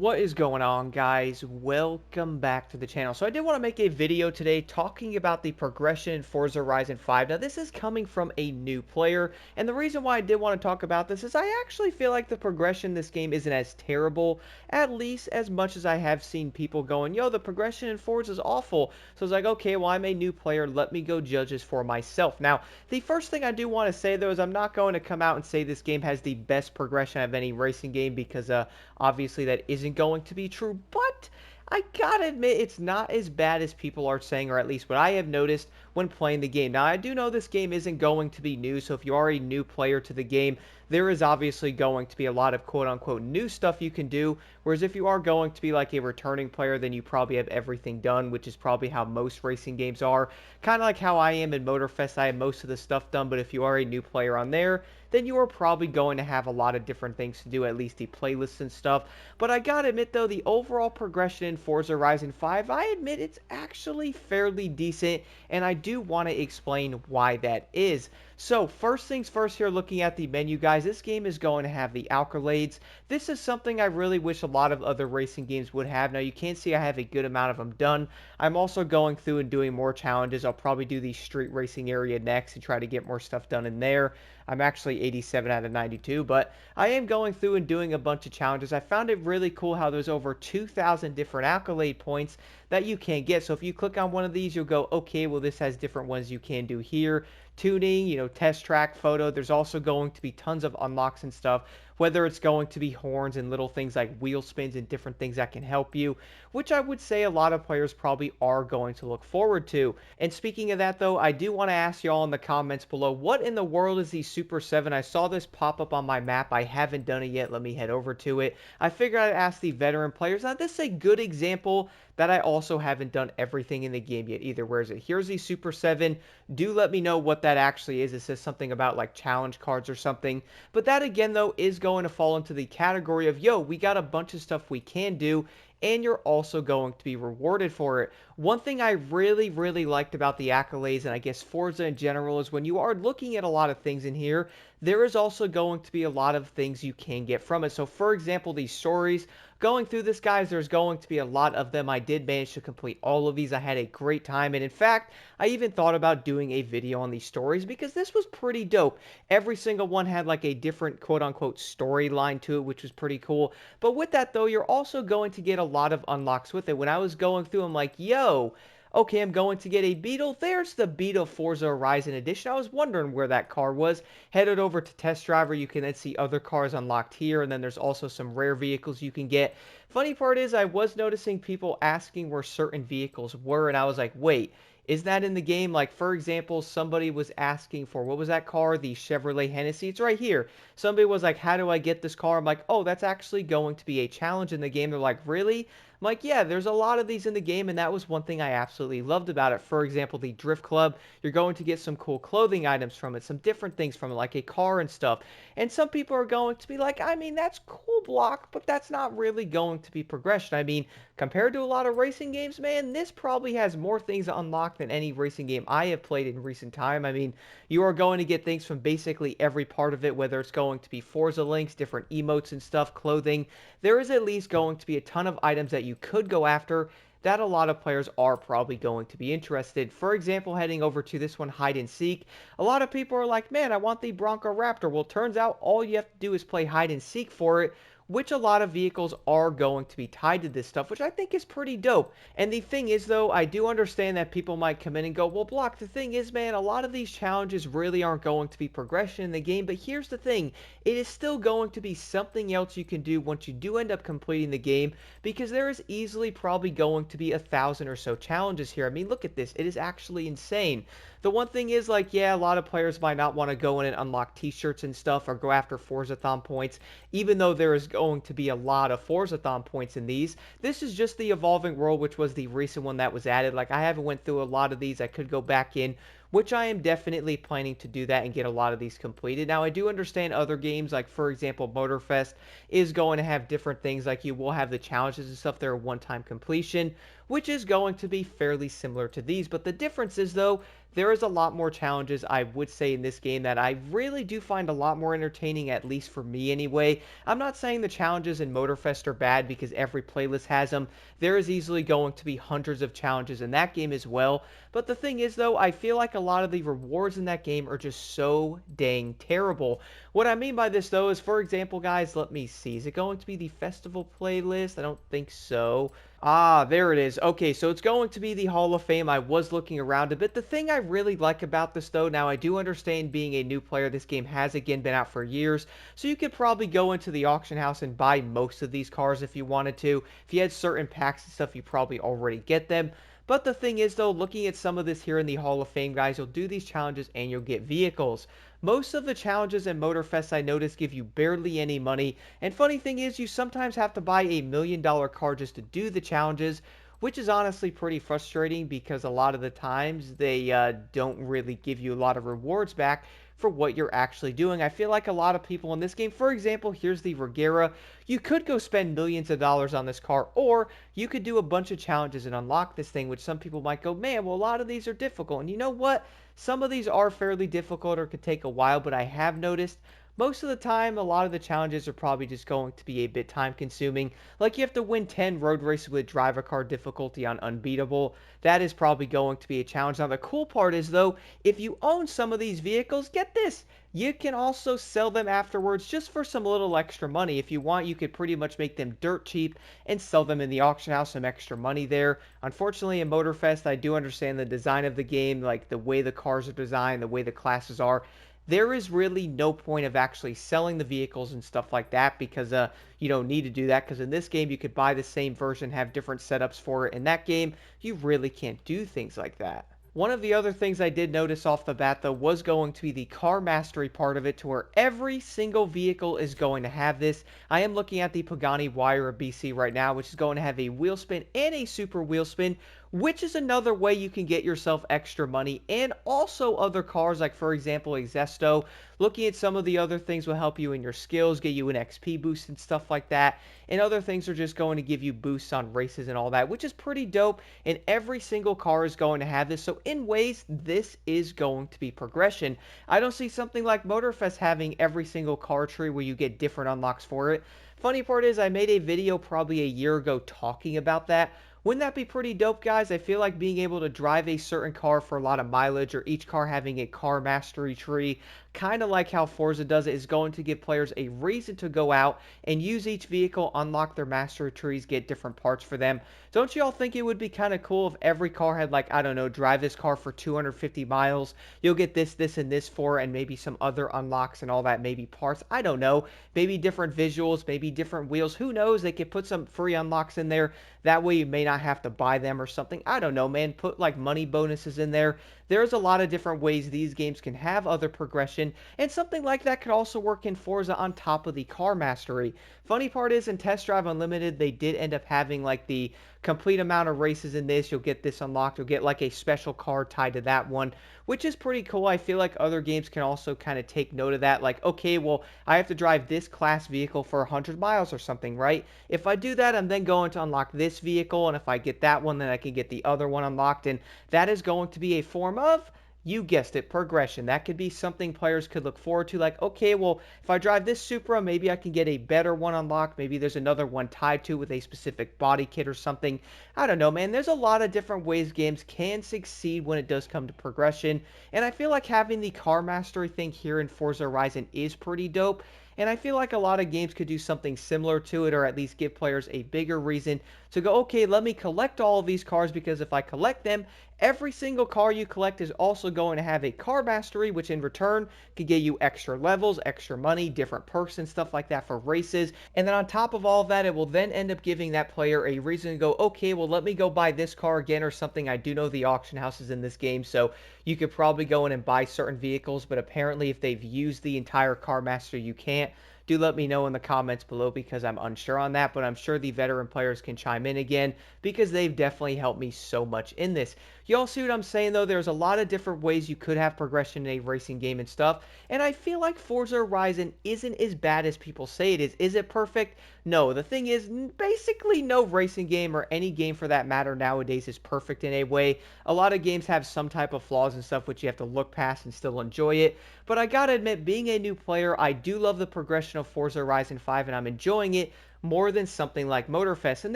What is going on, guys? Welcome back to the channel. So I did want to make a video today talking about the progression in Forza Horizon 5. Now this is coming from a new player, and the reason why I did want to talk about this is I actually feel like the progression in this game isn't as terrible, at least as much as I have seen people going, yo, the progression in Forza is awful. So I was like, okay, well, I'm a new player, let me go judge this for myself. Now, the first thing I do want to say though is I'm not going to come out and say this game has the best progression of any racing game because obviously that isn't going to be true, but I gotta admit it's not as bad as people are saying, or at least what I have noticed when playing the game. Now, I do know this game isn't going to be new, so if you are a new player to the game, there is obviously going to be a lot of quote-unquote new stuff you can do, whereas if you are going to be like a returning player, then you probably have everything done, which is probably how most racing games are. Kind of like how I am in Motorfest, I have most of the stuff done, but if you are a new player on there, then you are probably going to have a lot of different things to do, at least the playlists and stuff. But I gotta admit though, the overall progression in Forza Horizon 5, I admit it's actually fairly decent, and I do want to explain why that is. So first things first here, looking at the menu, guys, this game is going to have the accolades. This is something I really wish a lot of other racing games would have. Now you can see I have a good amount of them done. I'm also going through and doing more challenges. I'll probably do the street racing area next and try to get more stuff done in there. I'm actually 87 out of 92, but I am going through and doing a bunch of challenges. I found it really cool how there's over 2,000 different accolade points that you can get. So if you click on one of these, you'll go, okay, well, this has different ones you can do here. Tuning, test track, photo. There's also going to be tons of unlocks and stuff, whether it's going to be horns and little things like wheel spins and different things that can help you, which I would say a lot of players probably are going to look forward to. And speaking of that, though, I do want to ask y'all in the comments below, what in the world is the Super 7? I saw this pop up on my map. I haven't done it yet. Let me head over to it. I figured I'd ask the veteran players. Now, this is a good example that I also haven't done everything in the game yet either. Where is it? Here's the Super 7. Do let me know what that actually is. It says something about like challenge cards or something. But that again, though, is going to fall into the category of, yo, we got a bunch of stuff we can do, and you're also going to be rewarded for it. One thing I really liked about the accolades, and I guess Forza in general, is when you are looking at a lot of things in here, there is also going to be a lot of things you can get from it. So for example, these stories, going through this, guys, there's going to be a lot of them. I did manage to complete all of these. I had a great time, and in fact, I even thought about doing a video on these stories because this was pretty dope. Every single one had like a different quote-unquote storyline to it, which was pretty cool. But with that, though, you're also going to get a lot of unlocks with it. When I was going through, I'm like, yo, okay, I'm going to get a Beetle. There's the Beetle Forza Horizon Edition. I was wondering where that car was. Headed over to Test Driver, you can then see other cars unlocked here, and then there's also some rare vehicles you can get. Funny part is, I was noticing people asking where certain vehicles were, and I was like, wait, is that in the game? Like, for example, somebody was asking for, what was that car? The Chevrolet Hennessy. It's right here. Somebody was like, how do I get this car? I'm like, oh, that's actually going to be a challenge in the game. They're like, really? I'm like, yeah, there's a lot of these in the game, and that was one thing I absolutely loved about it. For example, the Drift Club, you're going to get some cool clothing items from it, some different things from it, like a car and stuff. And some people are going to be like, I mean, that's cool, Block, but that's not really going to be progression. I mean, compared to a lot of racing games, man, this probably has more things unlocked than any racing game I have played in recent time. I mean, you are going to get things from basically every part of it, whether it's going to be Forza links, different emotes and stuff, clothing. There is at least going to be a ton of items that you could go after that a lot of players are probably going to be interested. For example, heading over to this one, hide and seek, a lot of people are like, man, I want the Bronco Raptor. Well, turns out all you have to do is play hide and seek for it, which a lot of vehicles are going to be tied to this stuff, which I think is pretty dope. And the thing is, though, I do understand that people might come in and go, well, Block, the thing is, man, a lot of these challenges really aren't going to be progression in the game, but here's the thing, it is still going to be something else you can do once you do end up completing the game, because there is easily probably going to be 1,000 or so challenges here. I mean, look at this, it is actually insane. The one thing is, like, yeah, a lot of players might not want to go in and unlock t-shirts and stuff or go after Forzathon points, even though there is going to be a lot of Forzathon points in these. This is just the Evolving World, which was the recent one that was added. Like, I haven't went through a lot of these. I could go back in, which I am definitely planning to do that and get a lot of these completed. Now, I do understand other games, like, for example, Motorfest is going to have different things. Like, you will have the challenges and stuff that are one-time completion, which is going to be fairly similar to these. But the difference is, though, there is a lot more challenges, I would say, in this game that I really do find a lot more entertaining, at least for me anyway. I'm not saying the challenges in Motorfest are bad because every playlist has them. There is easily going to be hundreds of challenges in that game as well. But the thing is, though, I feel like a lot of the rewards in that game are just so dang terrible. What I mean by this, though, is, for example, guys, let me see. Is it going to be the festival playlist? I don't think so. Ah, there it is. Okay, so it's going to be the Hall of Fame. I was looking around a bit. The thing I really like about this, though, now I do understand being a new player, this game has again been out for years, so you could probably go into the auction house and buy most of these cars if you wanted to. If you had certain packs and stuff, you probably already get them. But the thing is, though, looking at some of this here in the Hall of Fame, guys, you'll do these challenges and you'll get vehicles. Most of the challenges in Motorfest, I noticed, give you barely any money. And funny thing is, you sometimes have to buy $1 million car just to do the challenges, which is honestly pretty frustrating because a lot of the times they don't really give you a lot of rewards back for what you're actually doing. I feel like a lot of people in this game, for example, here's the Regera. You could go spend millions of dollars on this car, or you could do a bunch of challenges and unlock this thing, which some people might go, man, well, a lot of these are difficult. And you know what? Some of these are fairly difficult or could take a while, but I have noticed most of the time, a lot of the challenges are probably just going to be a bit time consuming. Like you have to win 10 road races with driver car difficulty on unbeatable. That is probably going to be a challenge. Now, the cool part is, though, if you own some of these vehicles, get this. You can also sell them afterwards just for some little extra money. If you want, you could pretty much make them dirt cheap and sell them in the auction house, some extra money there. Unfortunately, in Motorfest, I do understand the design of the game, like the way the cars are designed, the way the classes are. There is really no point of actually selling the vehicles and stuff like that because you don't need to do that, because in this game you could buy the same version, have different setups for it. In that game, you really can't do things like that. One of the other things I did notice off the bat, though, was going to be the car mastery part of it, to where every single vehicle is going to have this. I am looking at the Pagani Huayra BC right now, which is going to have a wheel spin and a super wheel spin, which is another way you can get yourself extra money, and also other cars, like, for example, a Zesto. Looking at some of the other things will help you in your skills, get you an XP boost and stuff like that, and other things are just going to give you boosts on races and all that, which is pretty dope, and every single car is going to have this. So in ways, this is going to be progression. I don't see something like Motorfest having every single car tree where you get different unlocks for it. Funny part is, I made a video probably a year ago talking about that. Wouldn't that be pretty dope, guys? I feel like being able to drive a certain car for a lot of mileage, or each car having a car mastery tree, kind of like how Forza does it, is going to give players a reason to go out and use each vehicle, unlock their mastery trees, get different parts for them. Don't you all think it would be kind of cool if every car had, like, I don't know, drive this car for 250 miles, you'll get this, this, and this for, and maybe some other unlocks and all that, maybe parts, I don't know, maybe different visuals, maybe different wheels, who knows, they could put some free unlocks in there, that way you may not have to buy them or something, I don't know, man, put like money bonuses in there. There's a lot of different ways these games can have other progression, and something like that could also work in Forza on top of the car mastery. Funny part is, in Test Drive Unlimited, they did end up having like the complete amount of races in this. You'll get this unlocked. You'll get like a special card tied to that one, which is pretty cool. I feel like other games can also kind of take note of that. Like, okay, well, I have to drive this class vehicle for 100 miles or something, right? If I do that, I'm then going to unlock this vehicle, and if I get that one, then I can get the other one unlocked, and that is going to be a form of, you guessed it, progression. That could be something players could look forward to, like, okay, well, if I drive this Supra, maybe I can get a better one unlocked. Maybe there's another one tied to with a specific body kit or something. I don't know, man. There's a lot of different ways games can succeed when it does come to progression, and I feel like having the car mastery thing here in Forza Horizon is pretty dope. And I feel like a lot of games could do something similar to it, or at least give players a bigger reason to go, okay, let me collect all of these cars, because if I collect them, every single car you collect is also going to have a car mastery, which in return could get you extra levels, extra money, different perks and stuff like that for races. And then on top of all of that, it will then end up giving that player a reason to go, okay, well, let me go buy this car again or something. I do know the auction house is in this game, so you could probably go in and buy certain vehicles, but apparently if they've used the entire car mastery, you can't. do let me know in the comments below because I'm unsure on that, but I'm sure the veteran players can chime in again because they've definitely helped me so much in this. You all see what I'm saying though? There's a lot of different ways you could have progression in a racing game and stuff, and I feel like Forza Horizon isn't as bad as people say it is. Is it perfect? No. The thing is, basically no racing game or any game for that matter nowadays is perfect in a way. A lot of games have some type of flaws and stuff which you have to look past and still enjoy it. But I gotta admit, being a new player, I do love the progression of Forza Horizon 5 and I'm enjoying it more than something like Motorfest. And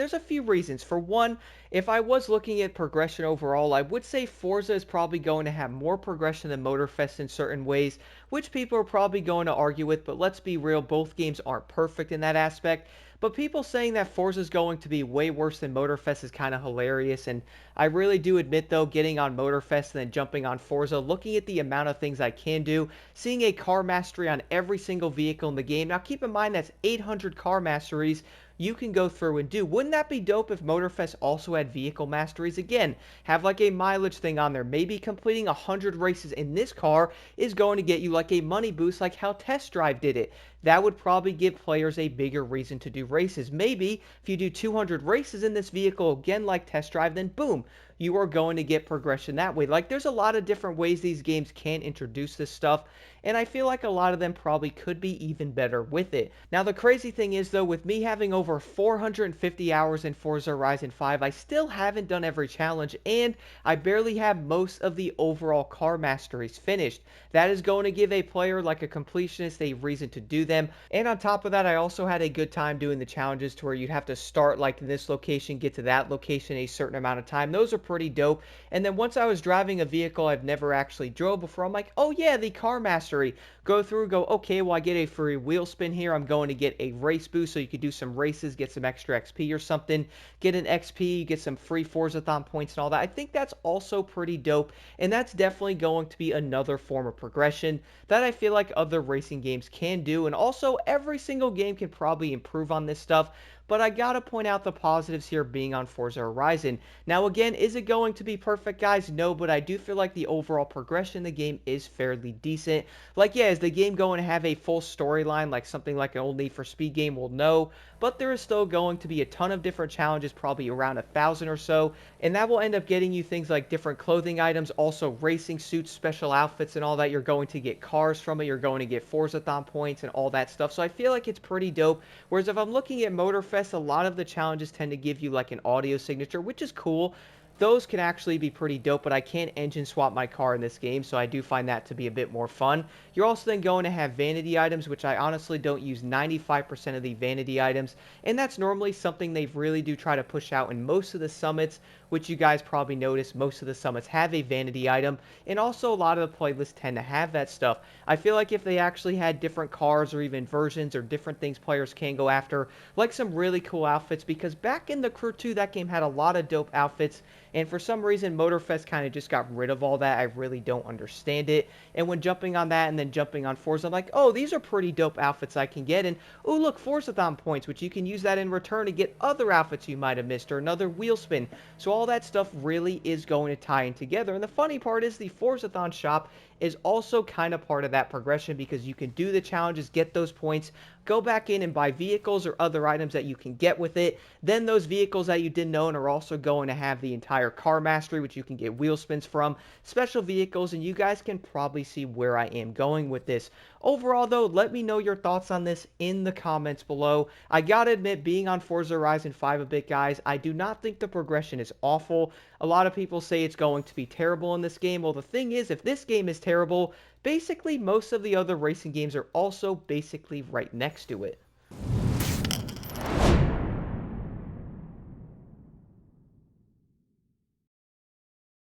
there's a few reasons. For one, if I was looking at progression overall, I would say Forza is probably going to have more progression than Motorfest in certain ways, which people are probably going to argue with, but let's be real, both games aren't perfect in that aspect. But people saying that Forza is going to be way worse than Motorfest is kind of hilarious, and I really do admit, though, getting on Motorfest and then jumping on Forza, looking at the amount of things I can do, seeing a car mastery on every single vehicle in the game. Now, keep in mind that's 800 car masteries you can go through and do. Wouldn't that be dope if Motorfest also had vehicle masteries? Again, have like a mileage thing on there. Maybe completing 100 races in this car is going to get you like a money boost like how Test Drive did it. That would probably give players a bigger reason to do races. Maybe if you do 200 races in this vehicle again like Test Drive, then boom, you are going to get progression that way. Like, there's a lot of different ways these games can introduce this stuff, and I feel like a lot of them probably could be even better with it. Now, the crazy thing is, though, with me having over 450 hours in Forza Horizon 5, I still haven't done every challenge, and I barely have most of the overall car masteries finished. That is going to give a player like a completionist a reason to do them, and on top of that, I also had a good time doing the challenges to where you'd have to start like in this location, get to that location a certain amount of time. Those are pretty dope. And then once I was driving a vehicle I've never actually drove before, I'm like, oh yeah, the car mastery. Go through, go, okay, well, I get a free wheel spin here. I'm going to get a race boost so you could do some races, get some extra XP or something. Get an XP, get some free Forzathon points and all that. I think that's also pretty dope, and that's definitely going to be another form of progression that I feel like other racing games can do. And also, every single game can probably improve on this stuff. But I gotta point out the positives here being on Forza Horizon. Now again, is it going to be perfect, guys? No, but I do feel like the overall progression in the game is fairly decent. Like, yeah, is the game going to have a full storyline like something like an old Need for Speed game? Well, no, but there is still going to be a ton of different challenges, probably around 1,000 or so, and that will end up getting you things like different clothing items, also racing suits, special outfits, and all that. You're going to get cars from it, you're going to get Forzathon points and all that stuff, so I feel like it's pretty dope. Whereas if I'm looking at Motorfest, a lot of the challenges tend to give you like an audio signature, which is cool. Those can actually be pretty dope, but I can't engine swap my car in this game, so I do find that to be a bit more fun. You're also then going to have vanity items, which I honestly don't use 95% of the vanity items, and that's normally something they really do try to push out in most of the summits, which you guys probably noticed most of the summits have a vanity item, and also a lot of the playlists tend to have that stuff. I feel like if they actually had different cars or even versions or different things players can go after, like some really cool outfits, because back in the Crew 2, that game had a lot of dope outfits, and for some reason, Motorfest kind of just got rid of all that. I really don't understand it. And when jumping on that and then jumping on Forza, I'm like, oh, these are pretty dope outfits I can get. And, oh, look, Forzathon points, which you can use that in return to get other outfits you might have missed or another wheel spin. So all that stuff really is going to tie in together. And the funny part is the Forzathon shop is also kind of part of that progression because you can do the challenges, get those points, go back in and buy vehicles or other items that you can get with it. Then those vehicles that you didn't own are also going to have the entire car mastery, which you can get wheel spins from, special vehicles, and you guys can probably see where I am going with this. Overall, though, let me know your thoughts on this in the comments below. I gotta admit, being on Forza Horizon 5 a bit, guys, I do not think the progression is awful. A lot of people say it's going to be terrible in this game. Well, the thing is, if this game is terrible, basically most of the other racing games are also basically right next to it.